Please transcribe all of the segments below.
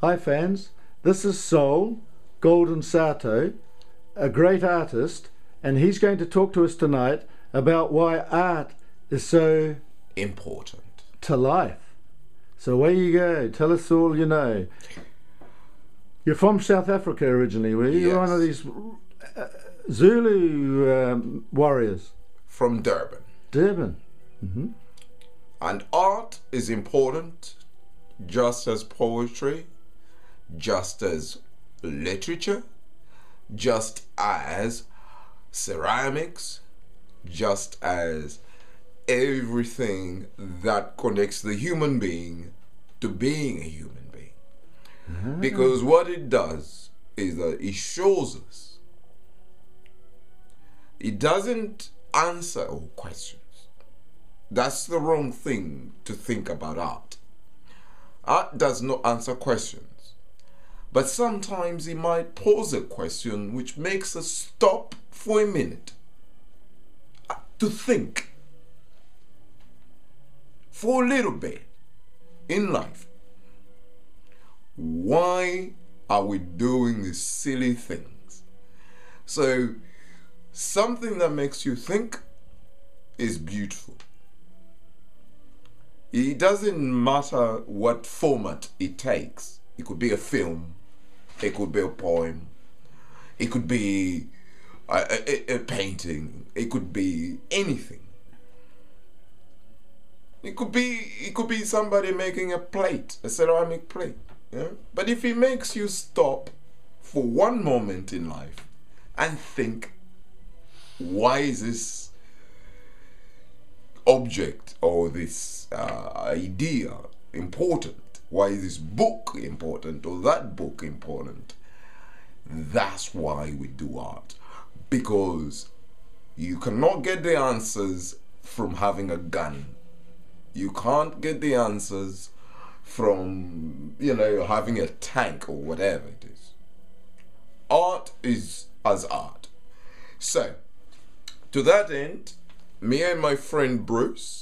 Hi fans, this is Soul, Golden-Sato, a great artist, and he's going to talk to us tonight about why art is so important to life. So away you go, tell us all you know. You're from South Africa originally, were you? Yes. You're one of these Zulu warriors. From Durban. Durban. Mm-hmm. And art is important just as poetry, just as literature, just as ceramics, just as everything that connects the human being to being a human being. Mm-hmm. Because what it does is that it shows us. It doesn't answer all questions. That's the wrong thing to think about art. Art does not answer questions. But sometimes it might pose a question which makes us stop for a minute to think for a little bit in life. Why are we doing these silly things? So, something that makes you think is beautiful. It doesn't matter what format it takes. It could be a film, it could be a poem, it could be a painting, it could be anything. It could be somebody making a plate, a ceramic plate. Yeah? But if it makes you stop for one moment in life and think, why is this object or this idea important? Why is this book important or that book important? That's why we do art. Because you cannot get the answers from having a gun. You can't get the answers from, having a tank or whatever it is. Art is as art. So, to that end, me and my friend Bruce,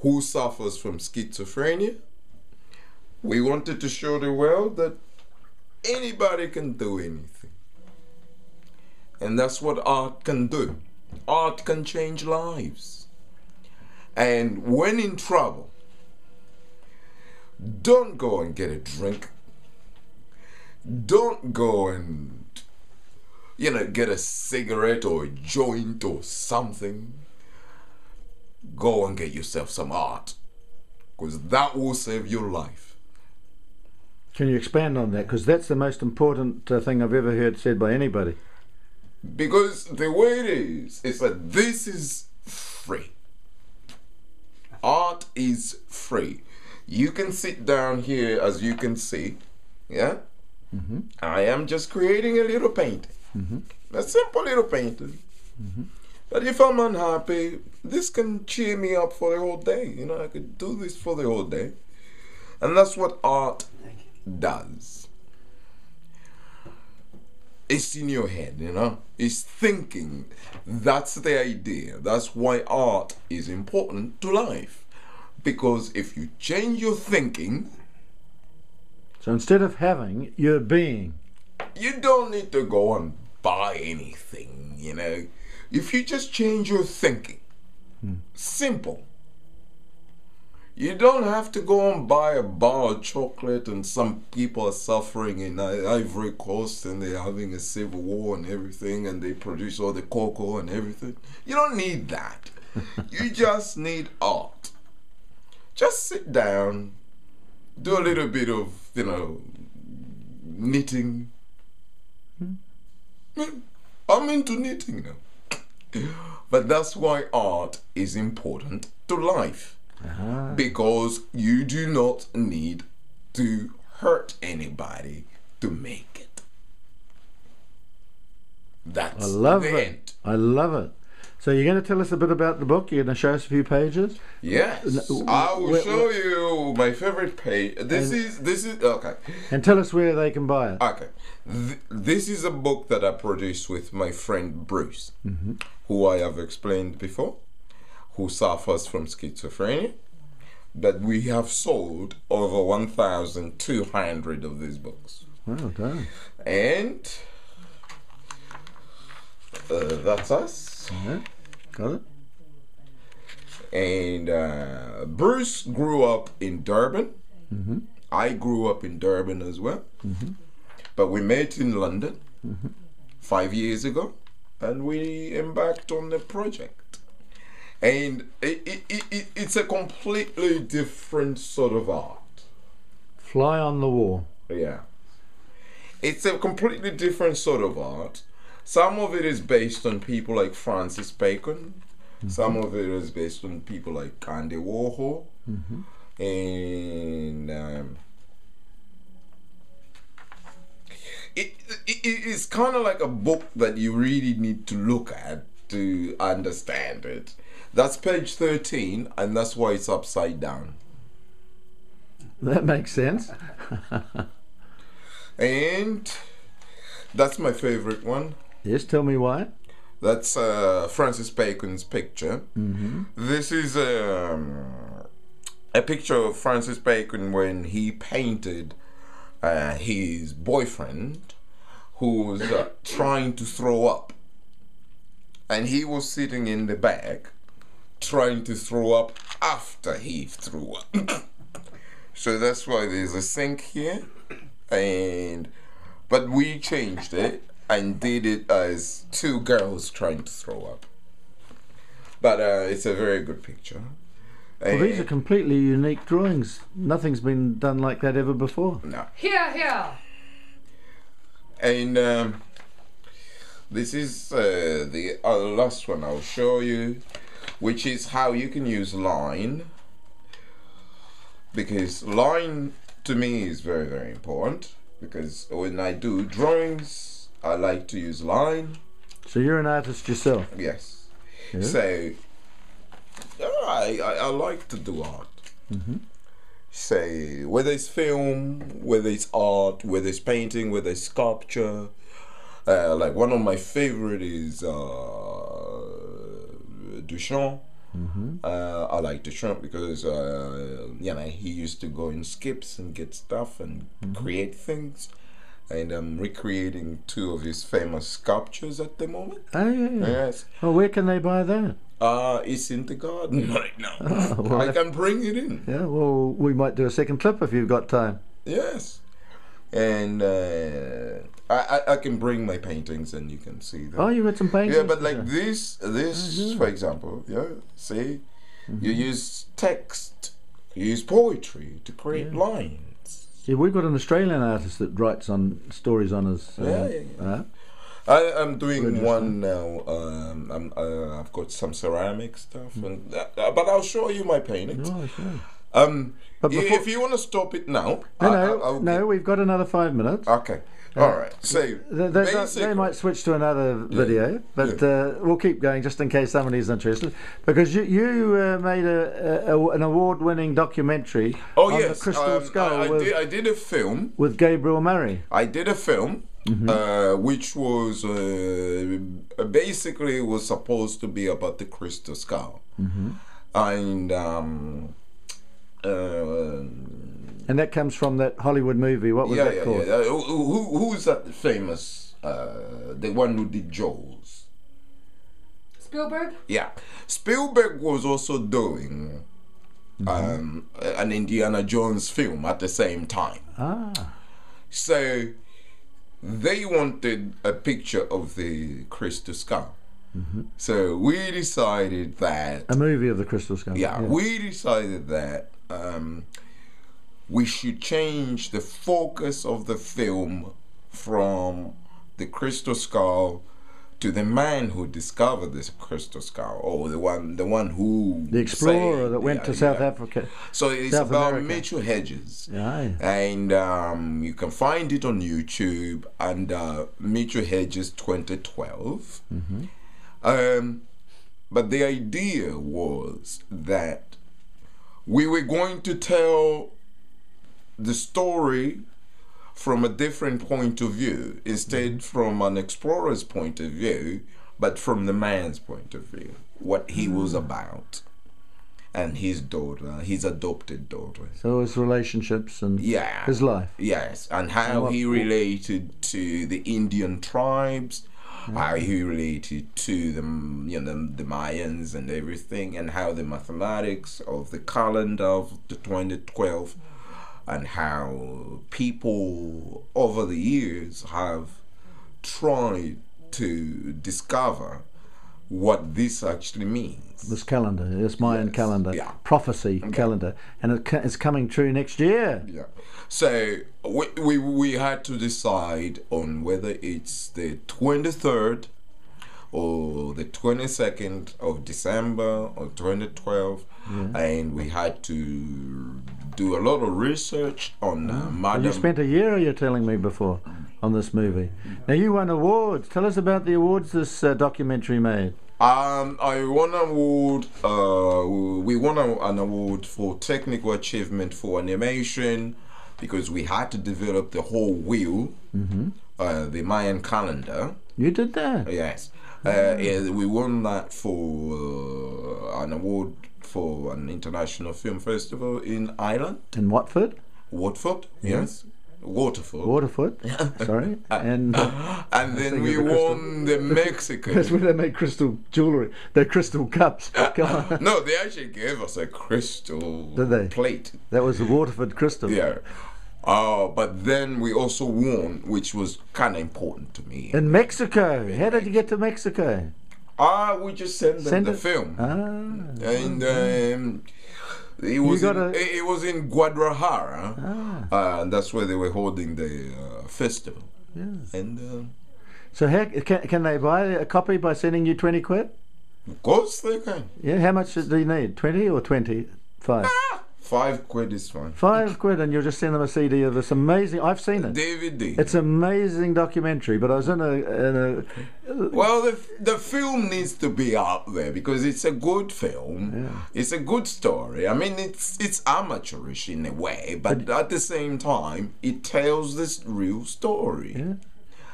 who suffers from schizophrenia, we wanted to show the world that anybody can do anything. And that's what art can do. Art can change lives. And when in trouble, don't go and get a drink. Don't go and, get a cigarette or a joint or something. Go and get yourself some art, because that will save your life. Can you expand on that? Because that's the most important thing I've ever heard said by anybody. Because the way it is that this is free. Art is free. You can sit down here, as you can see. Yeah? Mm-hmm. I am just creating a little painting. Mm-hmm. A simple little painting. Mm-hmm. But if I'm unhappy, this can cheer me up for the whole day. I could do this for the whole day. And that's what art does. It's in your head, It's thinking. That's the idea. That's why art is important to life. Because if you change your thinking... So instead of having, you're being. You don't need to go and buy anything, If you just change your thinking. Simple. You don't have to go and buy a bar of chocolate, and some people are suffering in Ivory Coast and they're having a civil war and everything, and they produce all the cocoa and everything. You don't need that. You just need art. Just sit down, do a little bit of, knitting. I'm into knitting now. But that's why art is important to life. Uh-huh. Because you do not need to hurt anybody to make it. That's I love the it. end. I love it. So you're going to tell us a bit about the book? You're going to show us a few pages? Yes. I will show you my favorite page. This is okay. And tell us where they can buy it. Okay. This is a book that I produced with my friend Bruce, who I have explained before, who suffers from schizophrenia. but we have sold over 1,200 of these books. Well done. And that's us. Yeah, got it. And Bruce grew up in Durban. Mm-hmm. I grew up in Durban as well. Mm-hmm. But we met in London Mm-hmm. 5 years ago, and we embarked on the project. And it's a completely different sort of art. Fly on the Wall. Yeah. It's a completely different sort of art. Some of it is based on people like Francis Bacon. Mm-hmm. Some of it is based on people like Andy Warhol. Mm-hmm. And it's kind of like a book that you really need to look at to understand it. That's page 13, and that's why it's upside down. That makes sense. And that's my favorite one. Yes, tell me why. That's Francis Bacon's picture. Mm-hmm. This is a picture of Francis Bacon when he painted his boyfriend who was trying to throw up. And he was sitting in the back trying to throw up after he threw up. So that's why there's a sink here. But we changed it and did it as two girls trying to throw up. But it's a very good picture. Well, these are completely unique drawings. Nothing's been done like that ever before. No. Here, here. And this is the last one I'll show you, which is how you can use line. Because line to me is very, very important. Because when I do drawings, I like to use line. So you're an artist yourself? Yes. Yeah. So I like to do art. Mm-hmm. Say whether it's film, whether it's art, whether it's painting, whether it's sculpture. Like one of my favorite is Duchamp. Mm-hmm. I like Duchamp because he used to go in skips and get stuff and create things. And I'm recreating two of his famous sculptures at the moment. Oh, yeah. Yes. Well, where can they buy that? It's in the garden right now. Oh, well, I can bring it in. Yeah, well, we might do a second clip if you've got time. Yes. And I can bring my paintings and you can see them. Oh, you've got some paintings? Yeah, but like this, for example, see, you use text, you use poetry to create lines. Yeah, we've got an Australian artist that writes on stories on his. I'm doing one now. I've got some ceramic stuff, and but I'll show you my paintings. Oh, sure. But if you want to stop it now, No, we've got another 5 minutes. Okay. All right. So they might switch to another video, but we'll keep going just in case somebody's interested. Because you made an award-winning documentary on the Crystal Skull. I did a film with Gabriel Murray. I did a film, which was basically was supposed to be about the Crystal Skull, and that comes from that Hollywood movie. What was that called? Who's that famous? The one who did Jaws. Spielberg? Yeah. Spielberg was also doing an Indiana Jones film at the same time. Ah. So they wanted a picture of the Crystal Skull. So we decided that... A movie of the Crystal Skull. Yeah, we decided that we should change the focus of the film from the Crystal Skull to the man who discovered this Crystal Skull, or the one who... The explorer that went to South Africa. So it's South about America. Mitchell Hedges. Yeah. And you can find it on YouTube under Mitchell Hedges 2012. But the idea was that we were going to tell the story from a different point of view, instead from an explorer's point of view, but from the man's point of view, what he was about. and his daughter, his adopted daughter. So his relationships and his life. Yes, and how he related to the Indian tribes, how he related to the Mayans and everything, and how the mathematics of the calendar of the 2012, and how people over the years have tried to discover what this actually means. This calendar, this Mayan calendar, prophecy calendar, and it's coming true next year. Yeah. So we had to decide on whether it's the 23rd or the 22nd of December of 2012, and we had to do a lot of research on Madam. You spent a year, you're telling me before, on this movie. Now you won awards. Tell us about the awards this documentary made. I won an award. We won an award for technical achievement for animation, because we had to develop the whole wheel, the Mayan calendar. You did that? Yes. We won that for an award for an international film festival in Ireland. In Watford? Watford, yes. Waterford. Waterford, sorry. And then we won the Mexican. That's where they make crystal jewellery. They're crystal cups. No, they actually gave us a crystal plate. That was the Waterford crystal. Yeah. But then we also won, which was kind of important to me. In Mexico. How did you get to Mexico? We just sent them the film. And it was in Guadalajara, and that's where they were holding the festival. Yes. And so can they buy a copy by sending you 20 quid? Of course they can. Yeah, how much do you need? 20 or 25? 5 quid is fine. 5 quid, and you'll just send them a CD of this amazing. I've seen it. DVD. It's an amazing documentary. But I was in a well, the film needs to be out there because it's a good film. Yeah. It's a good story. I mean, it's amateurish in a way, but at the same time, it tells this real story,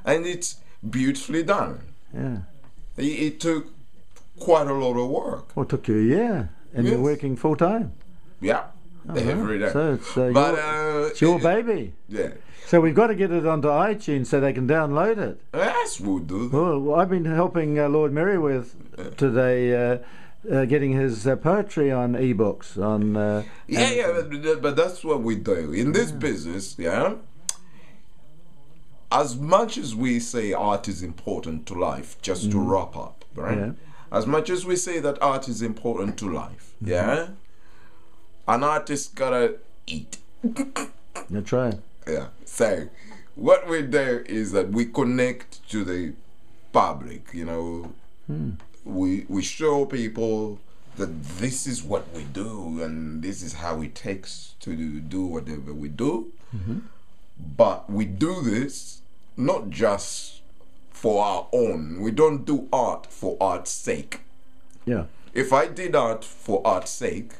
and it's beautifully done. Yeah. It took quite a lot of work. Well, it took you a year, and you're working full time. Yeah. Every day. So it's your baby. Yeah. So we've got to get it onto iTunes so they can download it. Yes, we'll do that. Well, I've been helping Lord Merriweth today, getting his poetry on ebooks. But that's what we do in this business. Yeah. As much as we say art is important to life, just to wrap up, right? Yeah. As much as we say that art is important to life, an artist gotta eat. That's right. Yeah. So what we do is that we connect to the public, We show people that this is what we do and this is how it takes to do whatever we do. But we do this not just for our own. We don't do art for art's sake. Yeah. If I did art for art's sake,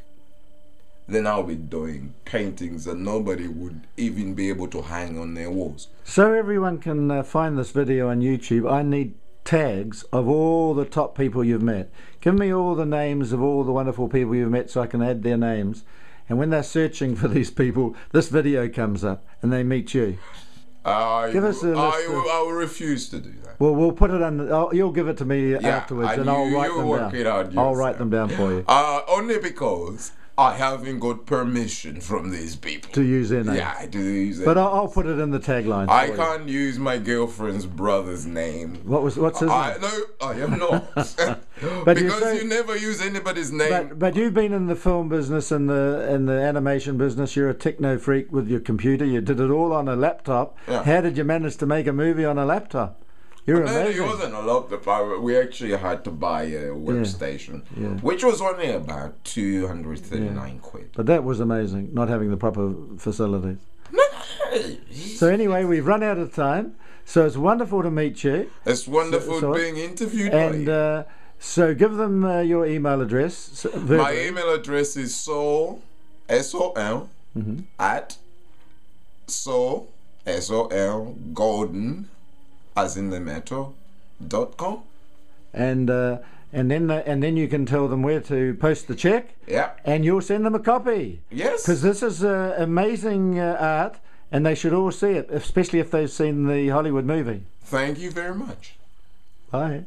then I'll be doing paintings that nobody would even be able to hang on their walls. So everyone can find this video on YouTube. I need tags of all the top people you've met. Give me all the names of all the wonderful people you've met so I can add their names. And when they're searching for these people, this video comes up and they meet you. Give us a list. I will refuse to do that. Well, we'll put it on. You'll give it to me afterwards, and I'll write them down. I'll write them down for you. Only because I haven't got permission from these people to use their name. Yeah, to use it. But I'll put it in the tagline. I can't use my girlfriend's brother's name. What's his name? No, I am not. Because you never use anybody's name. But you've been in the film business and the animation business. You're a techno freak with your computer. You did it all on a laptop. Yeah. How did you manage to make a movie on a laptop? You're amazing. It wasn't a laptop. We actually had to buy a workstation, which was only about 239 quid. But that was amazing, not having the proper facilities. So anyway, we've run out of time. So it's wonderful to meet you. It's wonderful being interviewed by you. So give them your email address. My email address is Sol, S-O-L, at Sol, S-O-L, Golden, as in the metal.com. And and then you can tell them where to post the check. Yeah. And you'll send them a copy. Yes. Because this is amazing art, and they should all see it, especially if they've seen the Hollywood movie. Thank you very much. Bye.